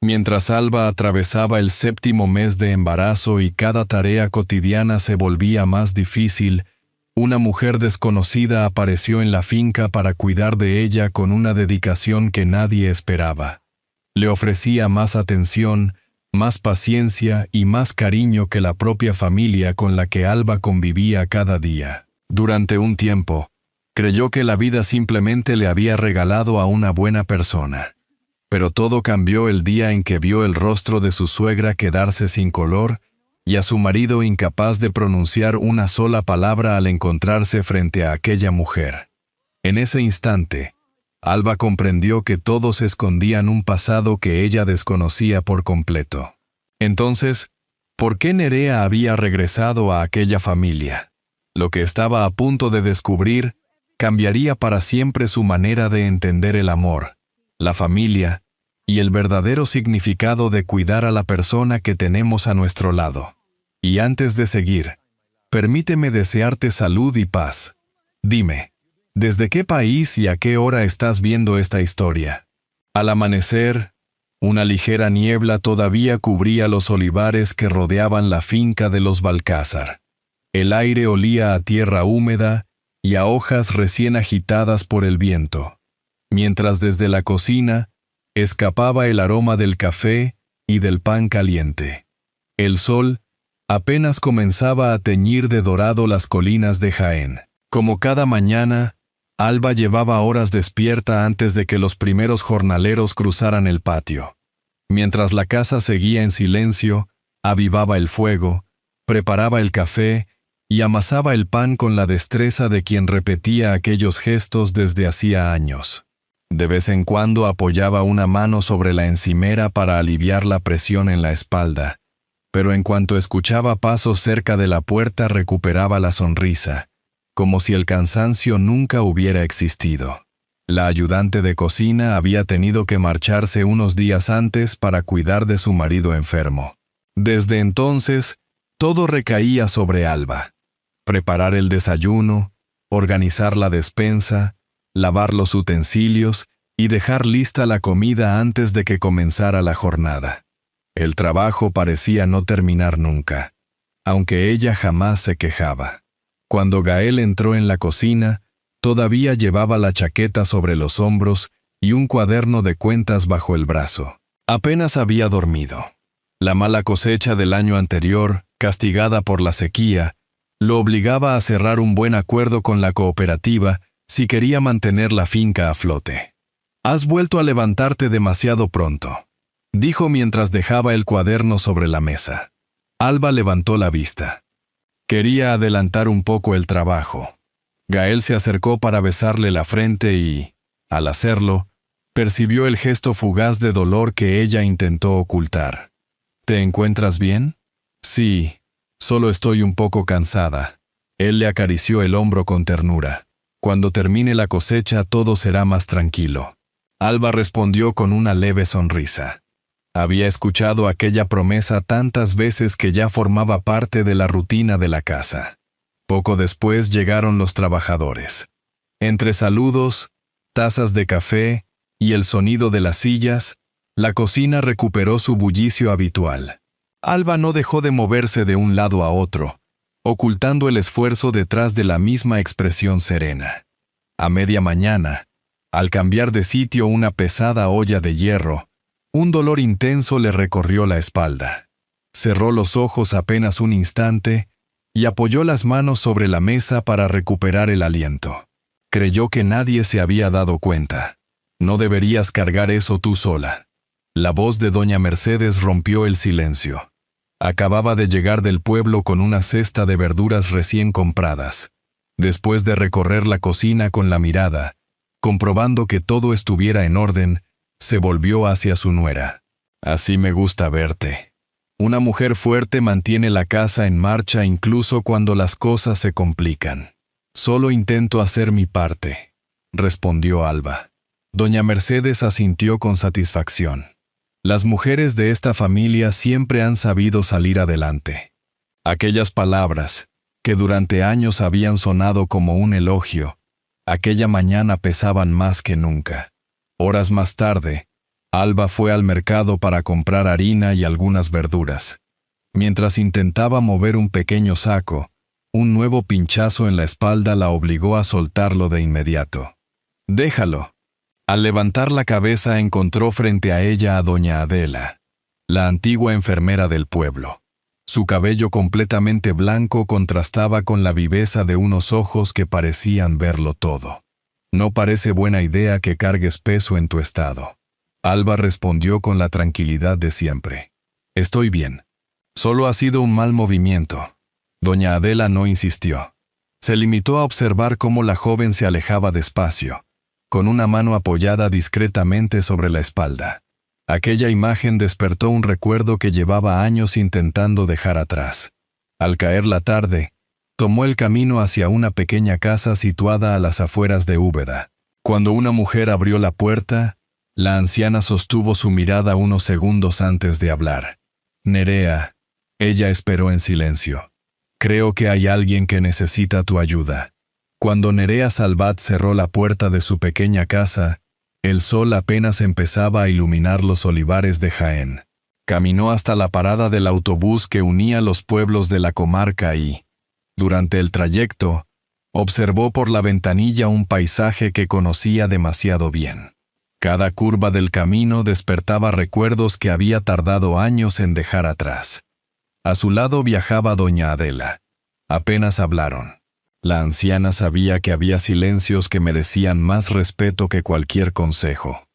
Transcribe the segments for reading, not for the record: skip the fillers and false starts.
Mientras Alba atravesaba el 7º mes de embarazo y cada tarea cotidiana se volvía más difícil, una mujer desconocida apareció en la finca para cuidar de ella con una dedicación que nadie esperaba. Le ofrecía más atención, más paciencia y más cariño que la propia familia con la que Alba convivía cada día. Durante un tiempo, creyó que la vida simplemente le había regalado a una buena persona. Pero todo cambió el día en que vio el rostro de su suegra quedarse sin color y a su marido incapaz de pronunciar una sola palabra al encontrarse frente a aquella mujer. En ese instante, Alba comprendió que todos escondían un pasado que ella desconocía por completo. Entonces, ¿por qué Nerea había regresado a aquella familia? Lo que estaba a punto de descubrir cambiaría para siempre su manera de entender el amor, la familia y el verdadero significado de cuidar a la persona que tenemos a nuestro lado. Y antes de seguir, permíteme desearte salud y paz. Dime, ¿desde qué país y a qué hora estás viendo esta historia? Al amanecer, una ligera niebla todavía cubría los olivares que rodeaban la finca de los Balcázar. El aire olía a tierra húmeda y a hojas recién agitadas por el viento, mientras desde la cocina escapaba el aroma del café y del pan caliente. El sol apenas comenzaba a teñir de dorado las colinas de Jaén. Como cada mañana, Alba llevaba horas despierta antes de que los primeros jornaleros cruzaran el patio. Mientras la casa seguía en silencio, avivaba el fuego, preparaba el café y amasaba el pan con la destreza de quien repetía aquellos gestos desde hacía años. De vez en cuando apoyaba una mano sobre la encimera para aliviar la presión en la espalda, pero en cuanto escuchaba pasos cerca de la puerta recuperaba la sonrisa, como si el cansancio nunca hubiera existido. La ayudante de cocina había tenido que marcharse unos días antes para cuidar de su marido enfermo. Desde entonces, todo recaía sobre Alba. Preparar el desayuno, organizar la despensa, lavar los utensilios y dejar lista la comida antes de que comenzara la jornada. El trabajo parecía no terminar nunca, aunque ella jamás se quejaba. Cuando Gael entró en la cocina, todavía llevaba la chaqueta sobre los hombros y un cuaderno de cuentas bajo el brazo. Apenas había dormido. La mala cosecha del año anterior, castigada por la sequía, lo obligaba a cerrar un buen acuerdo con la cooperativa si quería mantener la finca a flote. «Has vuelto a levantarte demasiado pronto», dijo mientras dejaba el cuaderno sobre la mesa. Alba levantó la vista. Quería adelantar un poco el trabajo. Gael se acercó para besarle la frente y, al hacerlo, percibió el gesto fugaz de dolor que ella intentó ocultar. «¿Te encuentras bien?» «Sí, solo estoy un poco cansada». Él le acarició el hombro con ternura. «Cuando termine la cosecha todo será más tranquilo». Alba respondió con una leve sonrisa. Había escuchado aquella promesa tantas veces que ya formaba parte de la rutina de la casa. Poco después llegaron los trabajadores. Entre saludos, tazas de café y el sonido de las sillas, la cocina recuperó su bullicio habitual. Alba no dejó de moverse de un lado a otro, ocultando el esfuerzo detrás de la misma expresión serena. A media mañana, al cambiar de sitio una pesada olla de hierro, un dolor intenso le recorrió la espalda. Cerró los ojos apenas un instante y apoyó las manos sobre la mesa para recuperar el aliento. Creyó que nadie se había dado cuenta. «No deberías cargar eso tú sola». La voz de doña Mercedes rompió el silencio. Acababa de llegar del pueblo con una cesta de verduras recién compradas. Después de recorrer la cocina con la mirada, comprobando que todo estuviera en orden, se volvió hacia su nuera. «Así me gusta verte. Una mujer fuerte mantiene la casa en marcha incluso cuando las cosas se complican». «Solo intento hacer mi parte», respondió Alba. Doña Mercedes asintió con satisfacción. Las mujeres de esta familia siempre han sabido salir adelante. Aquellas palabras, que durante años habían sonado como un elogio, aquella mañana pesaban más que nunca. Horas más tarde, Alba fue al mercado para comprar harina y algunas verduras. Mientras intentaba mover un pequeño saco, un nuevo pinchazo en la espalda la obligó a soltarlo de inmediato. «Déjalo». Al levantar la cabeza encontró frente a ella a doña Adela, la antigua enfermera del pueblo. Su cabello completamente blanco contrastaba con la viveza de unos ojos que parecían verlo todo. «No parece buena idea que cargues peso en tu estado». Alba respondió con la tranquilidad de siempre. «Estoy bien. Solo ha sido un mal movimiento». Doña Adela no insistió. Se limitó a observar cómo la joven se alejaba despacio, con una mano apoyada discretamente sobre la espalda. Aquella imagen despertó un recuerdo que llevaba años intentando dejar atrás. Al caer la tarde, tomó el camino hacia una pequeña casa situada a las afueras de Úbeda. Cuando una mujer abrió la puerta, la anciana sostuvo su mirada unos segundos antes de hablar. «Nerea». Ella esperó en silencio. «Creo que hay alguien que necesita tu ayuda». Cuando Nerea Salvat cerró la puerta de su pequeña casa, el sol apenas empezaba a iluminar los olivares de Jaén. Caminó hasta la parada del autobús que unía los pueblos de la comarca y, durante el trayecto, observó por la ventanilla un paisaje que conocía demasiado bien. Cada curva del camino despertaba recuerdos que había tardado años en dejar atrás. A su lado viajaba doña Adela. Apenas hablaron. La anciana sabía que había silencios que merecían más respeto que cualquier consejo.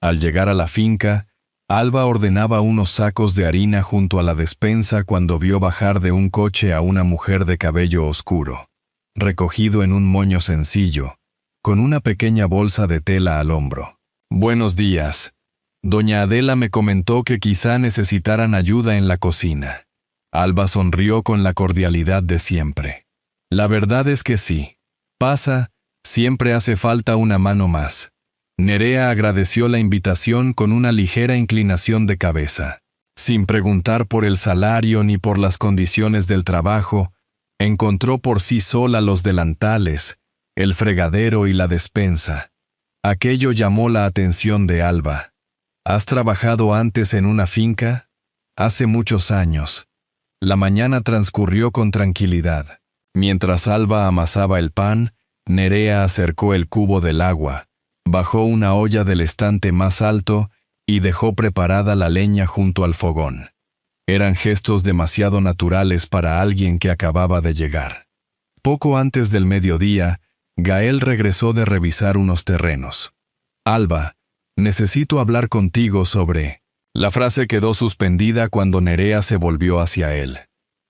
Al llegar a la finca, Alba ordenaba unos sacos de harina junto a la despensa cuando vio bajar de un coche a una mujer de cabello oscuro, recogido en un moño sencillo, con una pequeña bolsa de tela al hombro. «Buenos días. Doña Adela me comentó que quizá necesitaran ayuda en la cocina». Alba sonrió con la cordialidad de siempre. «La verdad es que sí. Pasa, siempre hace falta una mano más». Nerea agradeció la invitación con una ligera inclinación de cabeza. Sin preguntar por el salario ni por las condiciones del trabajo, encontró por sí sola los delantales, el fregadero y la despensa. Aquello llamó la atención de Alba. «¿Has trabajado antes en una finca?» «Hace muchos años». La mañana transcurrió con tranquilidad. Mientras Alba amasaba el pan, Nerea acercó el cubo del agua, bajó una olla del estante más alto y dejó preparada la leña junto al fogón. Eran gestos demasiado naturales para alguien que acababa de llegar. Poco antes del mediodía, Gael regresó de revisar unos terrenos. «Alba, necesito hablar contigo sobre...». La frase quedó suspendida cuando Nerea se volvió hacia él.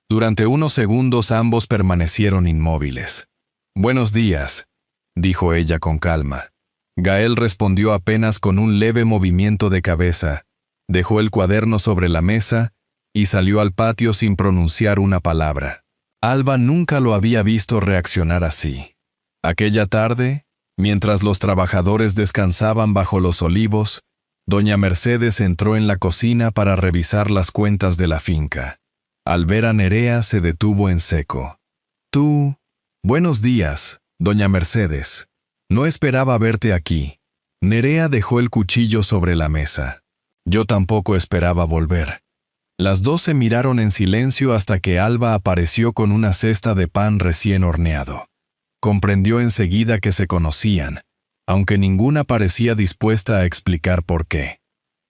Durante unos segundos ambos permanecieron inmóviles. «Buenos días», dijo ella con calma. Gael respondió apenas con un leve movimiento de cabeza, dejó el cuaderno sobre la mesa y salió al patio sin pronunciar una palabra. Alba nunca lo había visto reaccionar así. Aquella tarde, mientras los trabajadores descansaban bajo los olivos, doña Mercedes entró en la cocina para revisar las cuentas de la finca. Al ver a Nerea se detuvo en seco. «Tú... Buenos días, doña Mercedes. No esperaba verte aquí». Nerea dejó el cuchillo sobre la mesa. «Yo tampoco esperaba volver». Las dos se miraron en silencio hasta que Alba apareció con una cesta de pan recién horneado. Comprendió enseguida que se conocían, aunque ninguna parecía dispuesta a explicar por qué.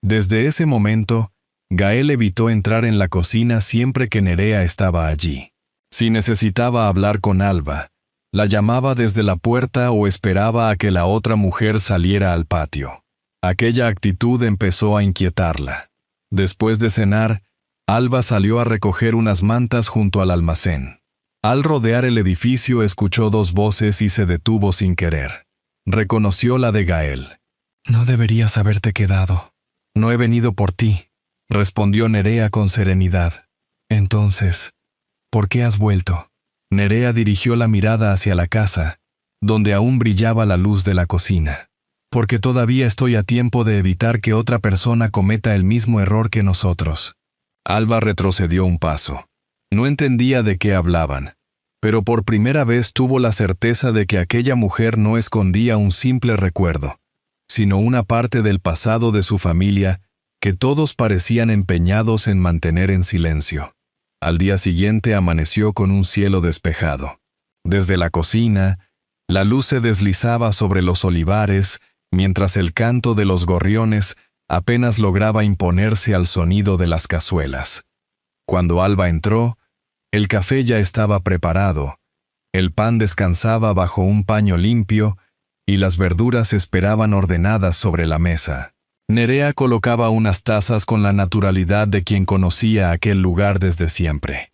Desde ese momento, Gael evitó entrar en la cocina siempre que Nerea estaba allí. Si necesitaba hablar con Alba, la llamaba desde la puerta o esperaba a que la otra mujer saliera al patio. Aquella actitud empezó a inquietarla. Después de cenar, Alba salió a recoger unas mantas junto al almacén. Al rodear el edificio escuchó dos voces y se detuvo sin querer. Reconoció la de Gael. «No deberías haberte quedado. No he venido por ti», respondió Nerea con serenidad. «Entonces, ¿por qué has vuelto?» Nerea dirigió la mirada hacia la casa, donde aún brillaba la luz de la cocina. «Porque todavía estoy a tiempo de evitar que otra persona cometa el mismo error que nosotros». Alba retrocedió un paso. No entendía de qué hablaban, pero por primera vez tuvo la certeza de que aquella mujer no escondía un simple recuerdo, sino una parte del pasado de su familia que todos parecían empeñados en mantener en silencio. Al día siguiente amaneció con un cielo despejado. Desde la cocina, la luz se deslizaba sobre los olivares, mientras el canto de los gorriones apenas lograba imponerse al sonido de las cazuelas. Cuando Alba entró, el café ya estaba preparado, el pan descansaba bajo un paño limpio y las verduras esperaban ordenadas sobre la mesa. Nerea colocaba unas tazas con la naturalidad de quien conocía aquel lugar desde siempre.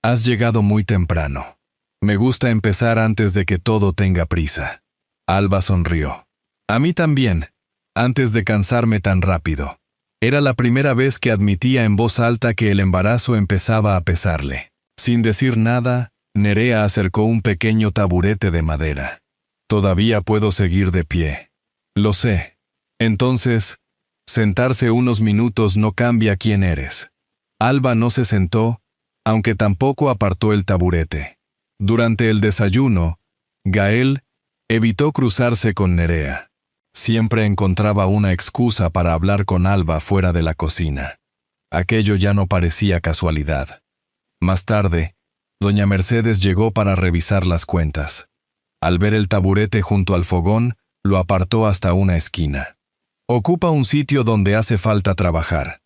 «Has llegado muy temprano. Me gusta empezar antes de que todo tenga prisa». Alba sonrió. «A mí también, antes de cansarme tan rápido». Era la primera vez que admitía en voz alta que el embarazo empezaba a pesarle. Sin decir nada, Nerea acercó un pequeño taburete de madera. «Todavía puedo seguir de pie». «Lo sé». «Entonces, sentarse unos minutos no cambia quién eres». Alba no se sentó, aunque tampoco apartó el taburete. Durante el desayuno, Gael evitó cruzarse con Nerea. Siempre encontraba una excusa para hablar con Alba fuera de la cocina. Aquello ya no parecía casualidad. Más tarde, doña Mercedes llegó para revisar las cuentas. Al ver el taburete junto al fogón, lo apartó hasta una esquina. «Ocupa un sitio donde hace falta trabajar».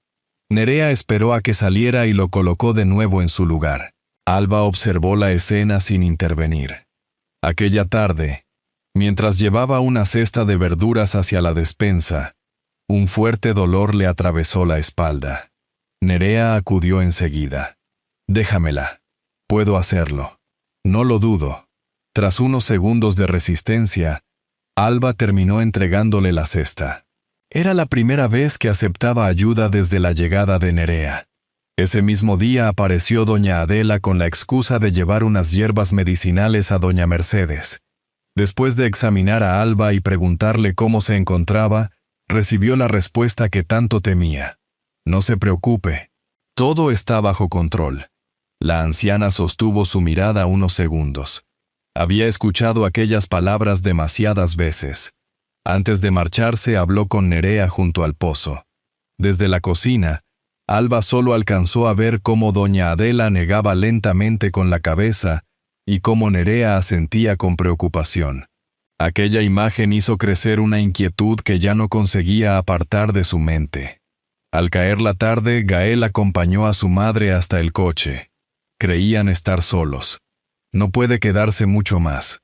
Nerea esperó a que saliera y lo colocó de nuevo en su lugar. Alba observó la escena sin intervenir. Aquella tarde, mientras llevaba una cesta de verduras hacia la despensa, un fuerte dolor le atravesó la espalda. Nerea acudió enseguida. «Déjamela. Puedo hacerlo». «No lo dudo». Tras unos segundos de resistencia, Alba terminó entregándole la cesta. Era la primera vez que aceptaba ayuda desde la llegada de Nerea. Ese mismo día apareció doña Adela con la excusa de llevar unas hierbas medicinales a doña Mercedes. Después de examinar a Alba y preguntarle cómo se encontraba, recibió la respuesta que tanto temía. «No se preocupe. Todo está bajo control». La anciana sostuvo su mirada unos segundos. Había escuchado aquellas palabras demasiadas veces. Antes de marcharse habló con Nerea junto al pozo. Desde la cocina, Alba solo alcanzó a ver cómo doña Adela negaba lentamente con la cabeza y cómo Nerea asentía con preocupación. Aquella imagen hizo crecer una inquietud que ya no conseguía apartar de su mente. Al caer la tarde, Gael acompañó a su madre hasta el coche. Creían estar solos. «No puede quedarse mucho más».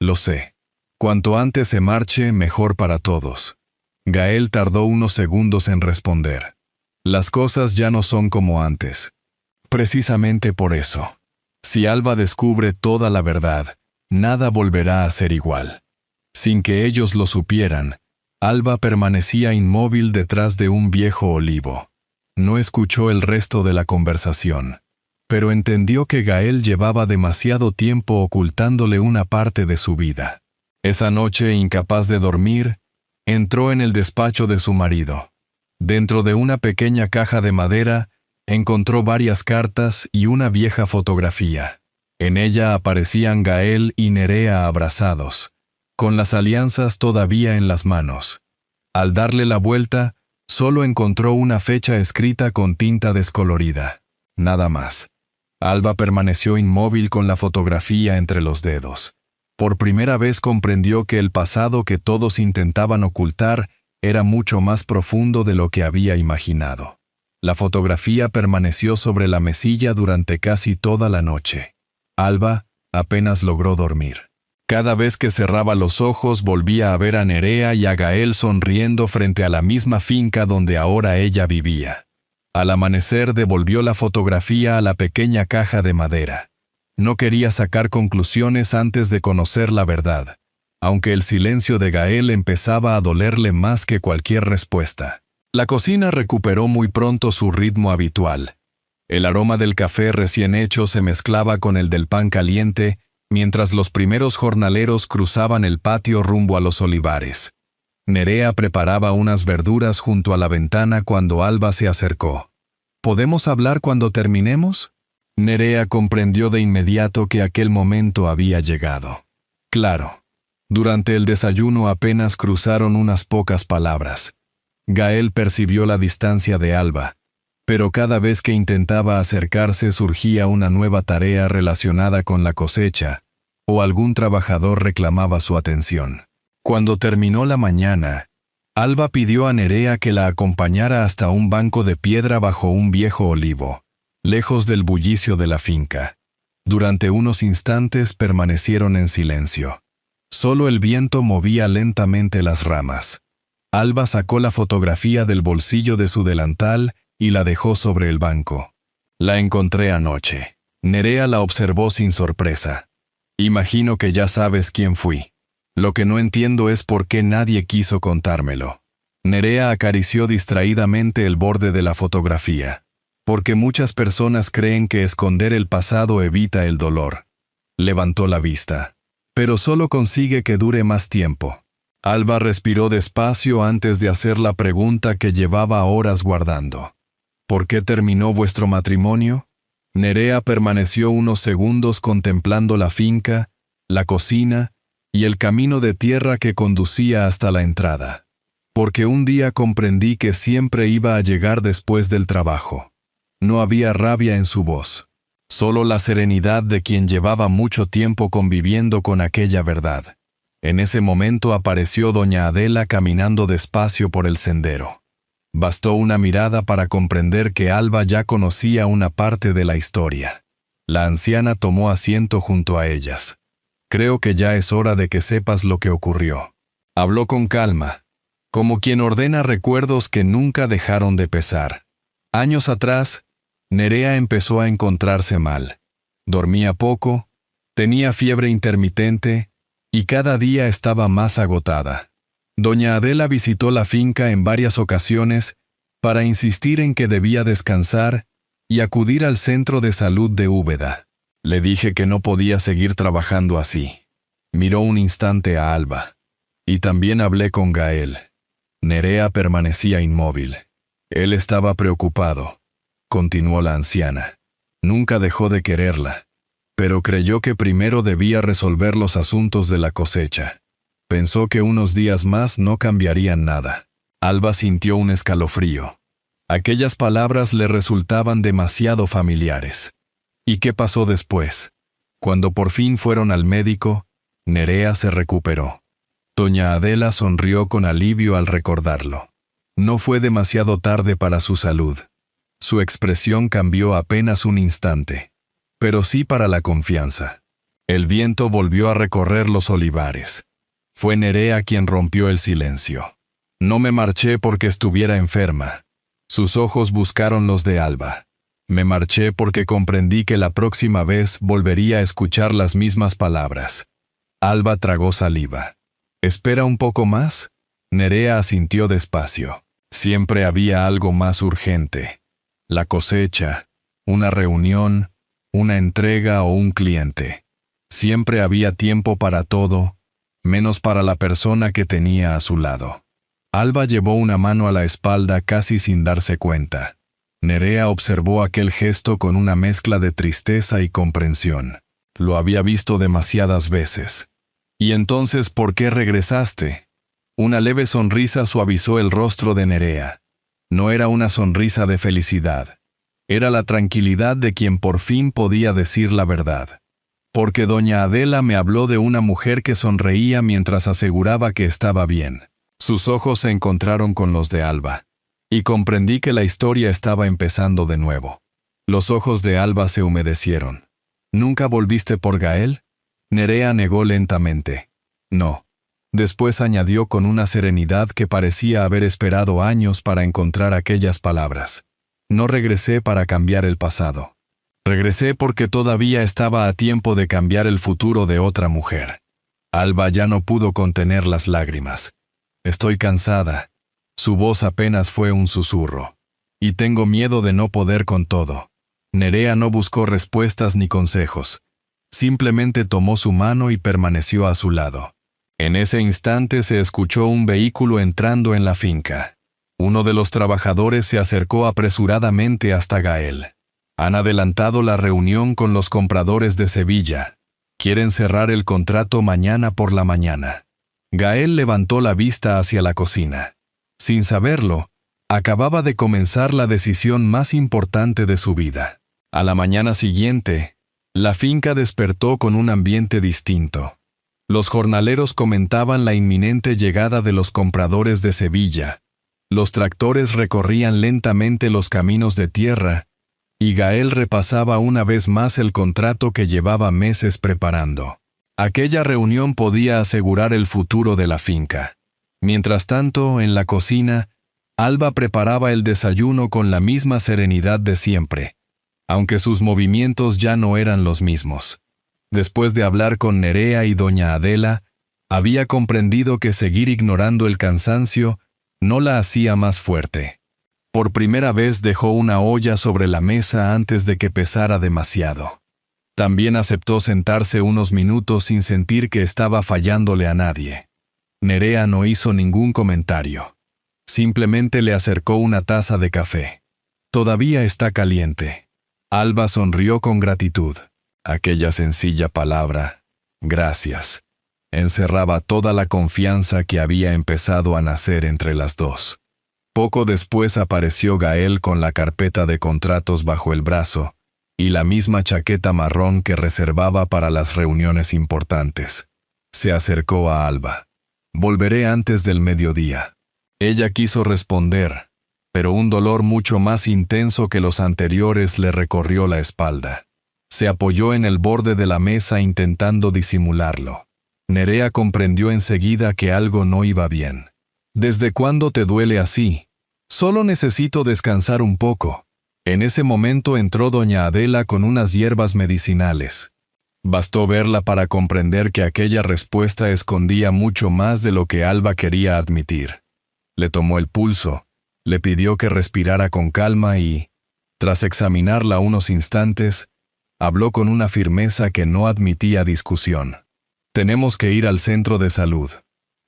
«Lo sé. Cuanto antes se marche, mejor para todos». Gael tardó unos segundos en responder. «Las cosas ya no son como antes». «Precisamente por eso. Si Alba descubre toda la verdad, nada volverá a ser igual». Sin que ellos lo supieran, Alba permanecía inmóvil detrás de un viejo olivo. No escuchó el resto de la conversación, pero entendió que Gael llevaba demasiado tiempo ocultándole una parte de su vida. Esa noche, incapaz de dormir, entró en el despacho de su marido. Dentro de una pequeña caja de madera, encontró varias cartas y una vieja fotografía. En ella aparecían Gael y Nerea abrazados, con las alianzas todavía en las manos. Al darle la vuelta, solo encontró una fecha escrita con tinta descolorida. Nada más. Alba permaneció inmóvil con la fotografía entre los dedos. Por primera vez comprendió que el pasado que todos intentaban ocultar era mucho más profundo de lo que había imaginado. La fotografía permaneció sobre la mesilla durante casi toda la noche. Alba apenas logró dormir. Cada vez que cerraba los ojos volvía a ver a Nerea y a Gael sonriendo frente a la misma finca donde ahora ella vivía. Al amanecer devolvió la fotografía a la pequeña caja de madera. No quería sacar conclusiones antes de conocer la verdad, aunque el silencio de Gael empezaba a dolerle más que cualquier respuesta. La cocina recuperó muy pronto su ritmo habitual. El aroma del café recién hecho se mezclaba con el del pan caliente, mientras los primeros jornaleros cruzaban el patio rumbo a los olivares. Nerea preparaba unas verduras junto a la ventana cuando Alba se acercó. «¿Podemos hablar cuando terminemos?» Nerea comprendió de inmediato que aquel momento había llegado. «Claro». Durante el desayuno apenas cruzaron unas pocas palabras. Gael percibió la distancia de Alba, pero cada vez que intentaba acercarse surgía una nueva tarea relacionada con la cosecha, o algún trabajador reclamaba su atención. Cuando terminó la mañana, Alba pidió a Nerea que la acompañara hasta un banco de piedra bajo un viejo olivo, lejos del bullicio de la finca. Durante unos instantes permanecieron en silencio. Solo el viento movía lentamente las ramas. Alba sacó la fotografía del bolsillo de su delantal y la dejó sobre el banco. La encontré anoche. Nerea la observó sin sorpresa. Imagino que ya sabes quién fui. Lo que no entiendo es por qué nadie quiso contármelo. Nerea acarició distraídamente el borde de la fotografía. Porque muchas personas creen que esconder el pasado evita el dolor. Levantó la vista. Pero solo consigue que dure más tiempo. Alba respiró despacio antes de hacer la pregunta que llevaba horas guardando. ¿Por qué terminó vuestro matrimonio? Nerea permaneció unos segundos contemplando la finca, la cocina y el camino de tierra que conducía hasta la entrada. Porque un día comprendí que siempre iba a llegar después del trabajo. No había rabia en su voz. Solo la serenidad de quien llevaba mucho tiempo conviviendo con aquella verdad. En ese momento apareció doña Adela caminando despacio por el sendero. Bastó una mirada para comprender que Alba ya conocía una parte de la historia. La anciana tomó asiento junto a ellas. Creo que ya es hora de que sepas lo que ocurrió. Habló con calma, como quien ordena recuerdos que nunca dejaron de pesar. Años atrás, Nerea empezó a encontrarse mal. Dormía poco, tenía fiebre intermitente y cada día estaba más agotada. Doña Adela visitó la finca en varias ocasiones para insistir en que debía descansar y acudir al centro de salud de Úbeda. Le dije que no podía seguir trabajando así. Miró un instante a Alba. Y también hablé con Gael. Nerea permanecía inmóvil. Él estaba preocupado. Continuó la anciana. Nunca dejó de quererla, pero creyó que primero debía resolver los asuntos de la cosecha. Pensó que unos días más no cambiarían nada. Alba sintió un escalofrío. Aquellas palabras le resultaban demasiado familiares. ¿Y qué pasó después? Cuando por fin fueron al médico, Nerea se recuperó. Doña Adela sonrió con alivio al recordarlo. No fue demasiado tarde para su salud. Su expresión cambió apenas un instante, pero sí para la confianza. El viento volvió a recorrer los olivares. Fue Nerea quien rompió el silencio. No me marché porque estuviera enferma. Sus ojos buscaron los de Alba. Me marché porque comprendí que la próxima vez volvería a escuchar las mismas palabras. Alba tragó saliva. ¿Espera un poco más? Nerea asintió despacio. Siempre había algo más urgente. La cosecha, una reunión, una entrega o un cliente. Siempre había tiempo para todo, menos para la persona que tenía a su lado. Alba llevó una mano a la espalda casi sin darse cuenta. Nerea observó aquel gesto con una mezcla de tristeza y comprensión. Lo había visto demasiadas veces. ¿Y entonces por qué regresaste? Una leve sonrisa suavizó el rostro de Nerea. No era una sonrisa de felicidad. Era la tranquilidad de quien por fin podía decir la verdad. Porque doña Adela me habló de una mujer que sonreía mientras aseguraba que estaba bien. Sus ojos se encontraron con los de Alba. Y comprendí que la historia estaba empezando de nuevo. Los ojos de Alba se humedecieron. ¿Nunca volviste por Gael? Nerea negó lentamente. No. Después añadió con una serenidad que parecía haber esperado años para encontrar aquellas palabras. No regresé para cambiar el pasado. Regresé porque todavía estaba a tiempo de cambiar el futuro de otra mujer. Alba ya no pudo contener las lágrimas. Estoy cansada. Su voz apenas fue un susurro. Y tengo miedo de no poder con todo. Nerea no buscó respuestas ni consejos. Simplemente tomó su mano y permaneció a su lado. En ese instante se escuchó un vehículo entrando en la finca. Uno de los trabajadores se acercó apresuradamente hasta Gael. Han adelantado la reunión con los compradores de Sevilla. Quieren cerrar el contrato mañana por la mañana. Gael levantó la vista hacia la cocina. Sin saberlo, acababa de comenzar la decisión más importante de su vida. A la mañana siguiente, la finca despertó con un ambiente distinto. Los jornaleros comentaban la inminente llegada de los compradores de Sevilla. Los tractores recorrían lentamente los caminos de tierra, y Gael repasaba una vez más el contrato que llevaba meses preparando. Aquella reunión podía asegurar el futuro de la finca. Mientras tanto, en la cocina, Alba preparaba el desayuno con la misma serenidad de siempre, aunque sus movimientos ya no eran los mismos. Después de hablar con Nerea y doña Adela, había comprendido que seguir ignorando el cansancio no la hacía más fuerte. Por primera vez dejó una olla sobre la mesa antes de que pesara demasiado. También aceptó sentarse unos minutos sin sentir que estaba fallándole a nadie. Nerea no hizo ningún comentario. Simplemente le acercó una taza de café. «Todavía está caliente». Alba sonrió con gratitud. Aquella sencilla palabra, gracias, encerraba toda la confianza que había empezado a nacer entre las dos. Poco después apareció Gael con la carpeta de contratos bajo el brazo y la misma chaqueta marrón que reservaba para las reuniones importantes. Se acercó a Alba. «Volveré antes del mediodía». Ella quiso responder, pero un dolor mucho más intenso que los anteriores le recorrió la espalda. Se apoyó en el borde de la mesa intentando disimularlo. Nerea comprendió enseguida que algo no iba bien. «¿Desde cuándo te duele así?» «Solo necesito descansar un poco». En ese momento entró doña Adela con unas hierbas medicinales. Bastó verla para comprender que aquella respuesta escondía mucho más de lo que Alba quería admitir. Le tomó el pulso, le pidió que respirara con calma y, tras examinarla unos instantes, habló con una firmeza que no admitía discusión. «Tenemos que ir al centro de salud.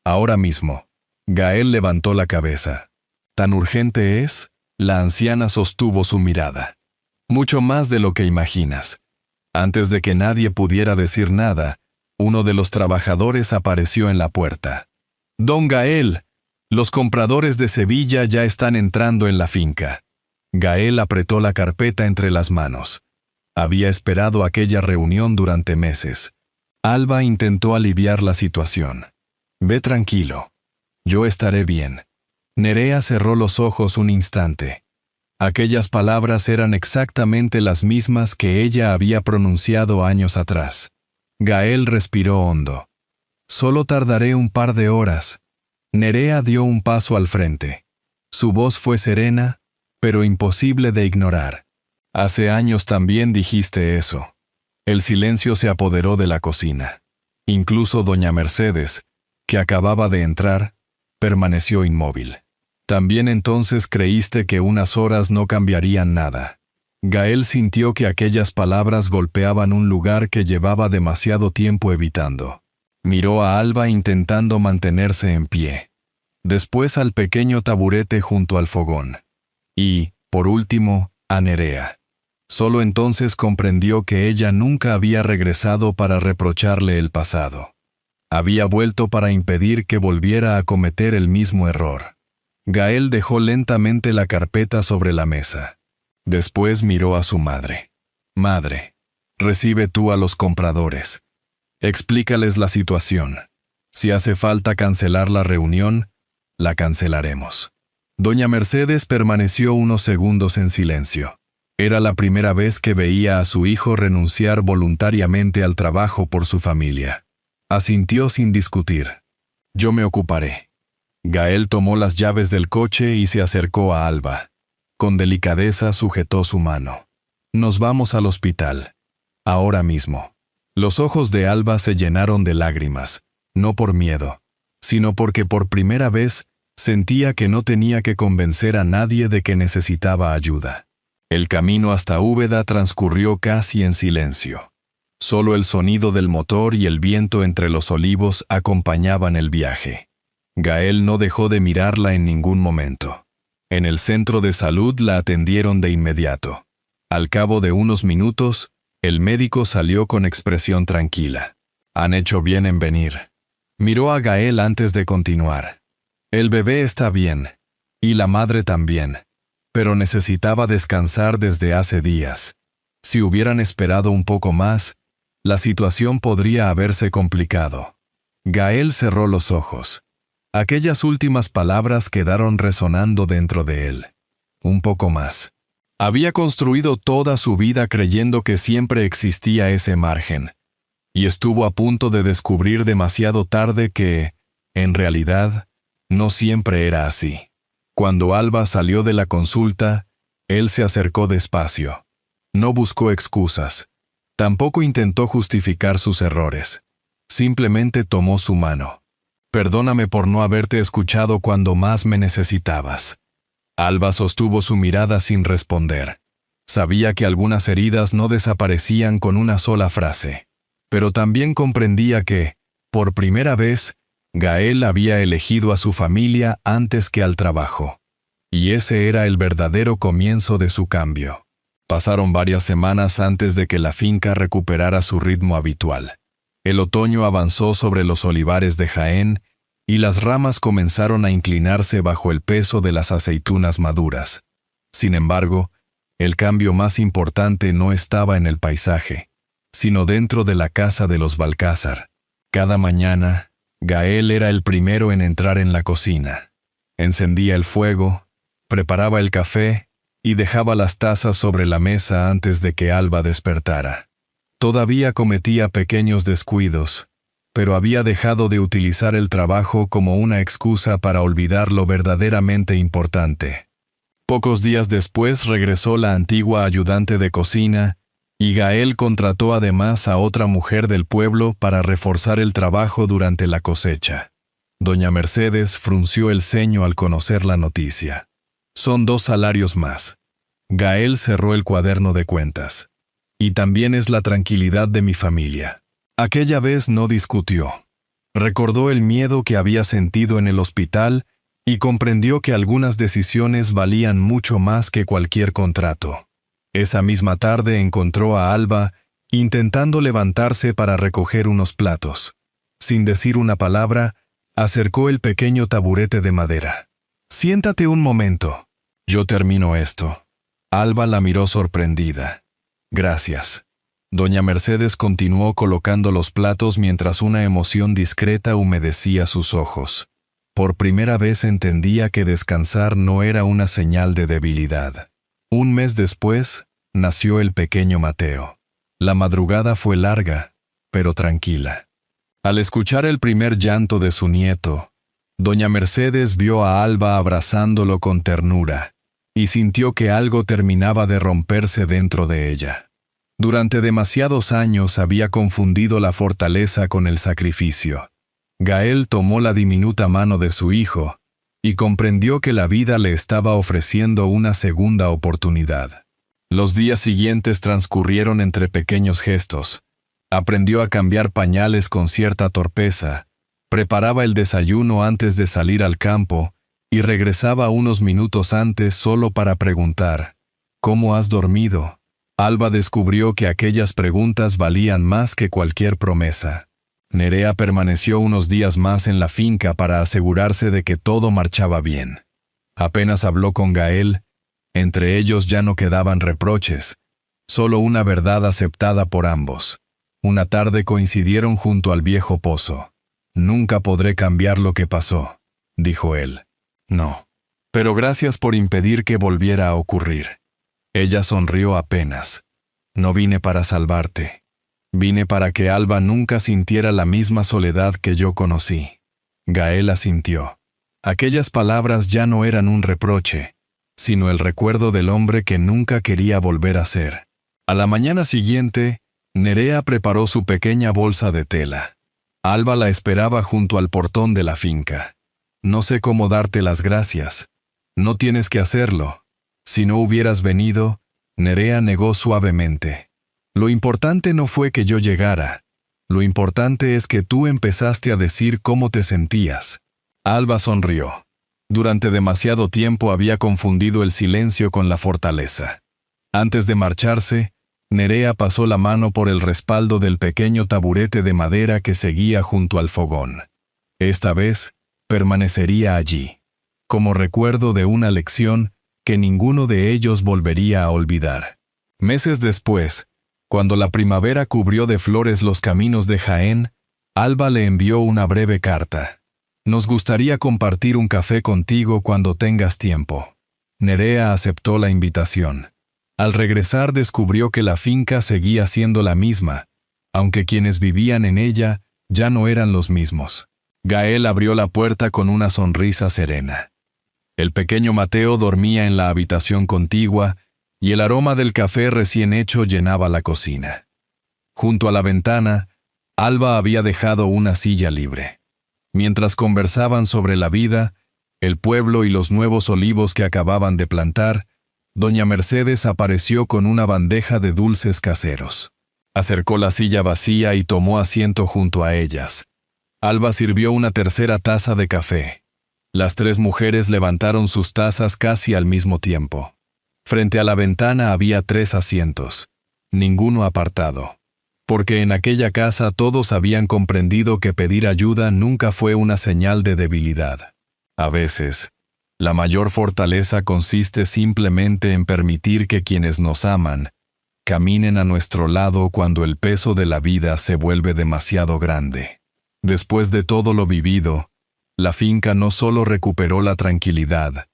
Ahora mismo». Gael levantó la cabeza. «¿Tan urgente es?». La anciana sostuvo su mirada. «Mucho más de lo que imaginas». Antes de que nadie pudiera decir nada, uno de los trabajadores apareció en la puerta. «Don Gael, los compradores de Sevilla ya están entrando en la finca». Gael apretó la carpeta entre las manos. Había esperado aquella reunión durante meses. Alba intentó aliviar la situación. «Ve tranquilo. Yo estaré bien». Nerea cerró los ojos un instante. Aquellas palabras eran exactamente las mismas que ella había pronunciado años atrás. Gael respiró hondo. «Solo tardaré un par de horas». Nerea dio un paso al frente. Su voz fue serena, pero imposible de ignorar. «Hace años también dijiste eso». El silencio se apoderó de la cocina. Incluso doña Mercedes, que acababa de entrar, permaneció inmóvil. «También entonces creíste que unas horas no cambiarían nada». Gael sintió que aquellas palabras golpeaban un lugar que llevaba demasiado tiempo evitando. Miró a Alba intentando mantenerse en pie. Después al pequeño taburete junto al fogón. Y, por último, a Nerea. Solo entonces comprendió que ella nunca había regresado para reprocharle el pasado. Había vuelto para impedir que volviera a cometer el mismo error. Gael dejó lentamente la carpeta sobre la mesa. Después miró a su madre. «Madre, recibe tú a los compradores. Explícales la situación. Si hace falta cancelar la reunión, la cancelaremos». Doña Mercedes permaneció unos segundos en silencio. Era la primera vez que veía a su hijo renunciar voluntariamente al trabajo por su familia. Asintió sin discutir. «Yo me ocuparé». Gael tomó las llaves del coche y se acercó a Alba. Con delicadeza sujetó su mano. «Nos vamos al hospital. Ahora mismo». Los ojos de Alba se llenaron de lágrimas, no por miedo, sino porque por primera vez sentía que no tenía que convencer a nadie de que necesitaba ayuda. El camino hasta Úbeda transcurrió casi en silencio. Solo el sonido del motor y el viento entre los olivos acompañaban el viaje. Gael no dejó de mirarla en ningún momento. En el centro de salud la atendieron de inmediato. Al cabo de unos minutos, El médico salió con expresión tranquila. Han hecho bien en venir. Miró a Gael antes de continuar. El bebé está bien, y la madre también, pero necesitaba descansar desde hace días. Si hubieran esperado un poco más, la situación podría haberse complicado. Gael cerró los ojos. Aquellas últimas palabras quedaron resonando dentro de él. Un poco más. Había construido toda su vida creyendo que siempre existía ese margen, y estuvo a punto de descubrir demasiado tarde que, en realidad, no siempre era así. Cuando Alba salió de la consulta, él se acercó despacio. No buscó excusas. Tampoco intentó justificar sus errores. Simplemente tomó su mano. Perdóname por no haberte escuchado cuando más me necesitabas. Alba sostuvo su mirada sin responder. Sabía que algunas heridas no desaparecían con una sola frase. Pero también comprendía que, por primera vez, Gael había elegido a su familia antes que al trabajo. Y ese era el verdadero comienzo de su cambio. Pasaron varias semanas antes de que la finca recuperara su ritmo habitual. El otoño avanzó sobre los olivares de Jaén y las ramas comenzaron a inclinarse bajo el peso de las aceitunas maduras. Sin embargo, el cambio más importante no estaba en el paisaje, sino dentro de la casa de los Balcázar. Cada mañana, Gael era el primero en entrar en la cocina. Encendía el fuego, preparaba el café y dejaba las tazas sobre la mesa antes de que Alba despertara. Todavía cometía pequeños descuidos, pero había dejado de utilizar el trabajo como una excusa para olvidar lo verdaderamente importante. Pocos días después regresó la antigua ayudante de cocina y Gael contrató además a otra mujer del pueblo para reforzar el trabajo durante la cosecha. Doña Mercedes frunció el ceño al conocer la noticia. Son 2 salarios más. Gael cerró el cuaderno de cuentas. Y también es la tranquilidad de mi familia. Aquella vez no discutió. Recordó el miedo que había sentido en el hospital y comprendió que algunas decisiones valían mucho más que cualquier contrato. Esa misma tarde encontró a Alba intentando levantarse para recoger unos platos. Sin decir una palabra, acercó el pequeño taburete de madera. «Siéntate un momento. Yo termino esto». Alba la miró sorprendida. «Gracias». Doña Mercedes continuó colocando los platos mientras una emoción discreta humedecía sus ojos. Por primera vez entendía que descansar no era una señal de debilidad. Un mes después, nació el pequeño Mateo. La madrugada fue larga, pero tranquila. Al escuchar el primer llanto de su nieto, doña Mercedes vio a Alba abrazándolo con ternura y sintió que algo terminaba de romperse dentro de ella. Durante demasiados años había confundido la fortaleza con el sacrificio. Gael tomó la diminuta mano de su hijo y comprendió que la vida le estaba ofreciendo una segunda oportunidad. Los días siguientes transcurrieron entre pequeños gestos. Aprendió a cambiar pañales con cierta torpeza, preparaba el desayuno antes de salir al campo y regresaba unos minutos antes solo para preguntar: «¿Cómo has dormido?». Alba descubrió que aquellas preguntas valían más que cualquier promesa. Nerea permaneció unos días más en la finca para asegurarse de que todo marchaba bien. Apenas habló con Gael, entre ellos ya no quedaban reproches, solo una verdad aceptada por ambos. Una tarde coincidieron junto al viejo pozo. «Nunca podré cambiar lo que pasó», dijo él. «No. Pero gracias por impedir que volviera a ocurrir». Ella sonrió apenas. «No vine para salvarte. Vine para que Alba nunca sintiera la misma soledad que yo conocí». Gael asintió. Aquellas palabras ya no eran un reproche, sino el recuerdo del hombre que nunca quería volver a ser. A la mañana siguiente, Nerea preparó su pequeña bolsa de tela. Alba la esperaba junto al portón de la finca. «No sé cómo darte las gracias. No tienes que hacerlo. Si no hubieras venido», Nerea negó suavemente. «Lo importante no fue que yo llegara. Lo importante es que tú empezaste a decir cómo te sentías». Alba sonrió. Durante demasiado tiempo había confundido el silencio con la fortaleza. Antes de marcharse, Nerea pasó la mano por el respaldo del pequeño taburete de madera que seguía junto al fogón. Esta vez, permanecería allí, como recuerdo de una lección que ninguno de ellos volvería a olvidar. Meses después, cuando la primavera cubrió de flores los caminos de Jaén, Alba le envió una breve carta. Nos gustaría compartir un café contigo cuando tengas tiempo. Nerea aceptó la invitación. Al regresar descubrió que la finca seguía siendo la misma, aunque quienes vivían en ella ya no eran los mismos. Gael abrió la puerta con una sonrisa serena. El pequeño Mateo dormía en la habitación contigua y el aroma del café recién hecho llenaba la cocina. Junto a la ventana, Alba había dejado una silla libre. Mientras conversaban sobre la vida, el pueblo y los nuevos olivos que acababan de plantar, doña Mercedes apareció con una bandeja de dulces caseros. Acercó la silla vacía y tomó asiento junto a ellas. Alba sirvió una tercera taza de café. Las tres mujeres levantaron sus tazas casi al mismo tiempo. Frente a la ventana había 3 asientos, ninguno apartado, porque en aquella casa todos habían comprendido que pedir ayuda nunca fue una señal de debilidad. A veces, la mayor fortaleza consiste simplemente en permitir que quienes nos aman caminen a nuestro lado cuando el peso de la vida se vuelve demasiado grande. Después de todo lo vivido, la finca no solo recuperó la tranquilidad,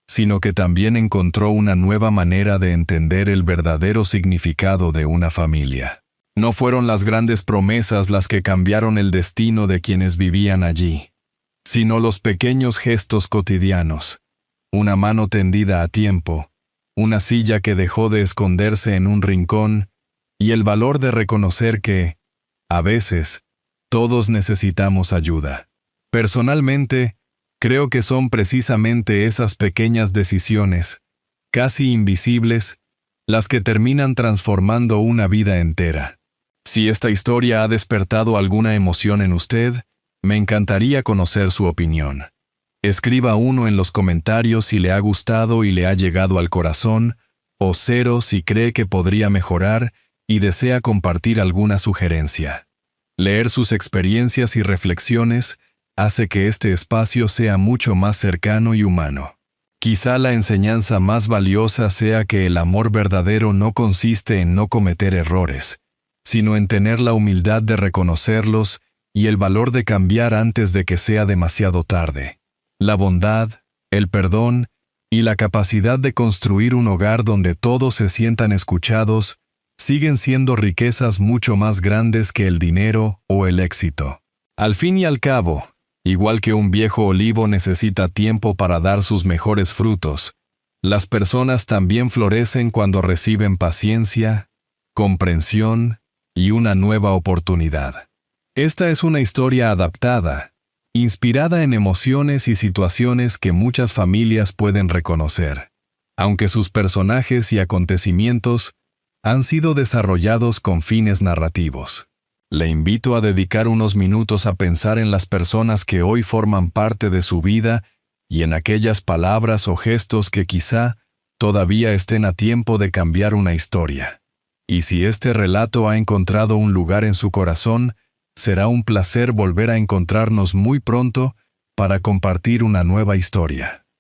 sino que también encontró una nueva manera de entender el verdadero significado de una familia. No fueron las grandes promesas las que cambiaron el destino de quienes vivían allí, sino los pequeños gestos cotidianos, una mano tendida a tiempo, una silla que dejó de esconderse en un rincón y el valor de reconocer que, a veces, todos necesitamos ayuda. Personalmente, creo que son precisamente esas pequeñas decisiones, casi invisibles, las que terminan transformando una vida entera. Si esta historia ha despertado alguna emoción en usted, me encantaría conocer su opinión. Escriba 1 en los comentarios si le ha gustado y le ha llegado al corazón, o 0 si cree que podría mejorar y desea compartir alguna sugerencia. Leer sus experiencias y reflexiones hace que este espacio sea mucho más cercano y humano. Quizá la enseñanza más valiosa sea que el amor verdadero no consiste en no cometer errores, sino en tener la humildad de reconocerlos y el valor de cambiar antes de que sea demasiado tarde. La bondad, el perdón y la capacidad de construir un hogar donde todos se sientan escuchados siguen siendo riquezas mucho más grandes que el dinero o el éxito. Al fin y al cabo, igual que un viejo olivo necesita tiempo para dar sus mejores frutos, las personas también florecen cuando reciben paciencia, comprensión y una nueva oportunidad. Esta es una historia adaptada, inspirada en emociones y situaciones que muchas familias pueden reconocer, aunque sus personajes y acontecimientos han sido desarrollados con fines narrativos. Le invito a dedicar unos minutos a pensar en las personas que hoy forman parte de su vida y en aquellas palabras o gestos que quizá todavía estén a tiempo de cambiar una historia. Y si este relato ha encontrado un lugar en su corazón, será un placer volver a encontrarnos muy pronto para compartir una nueva historia.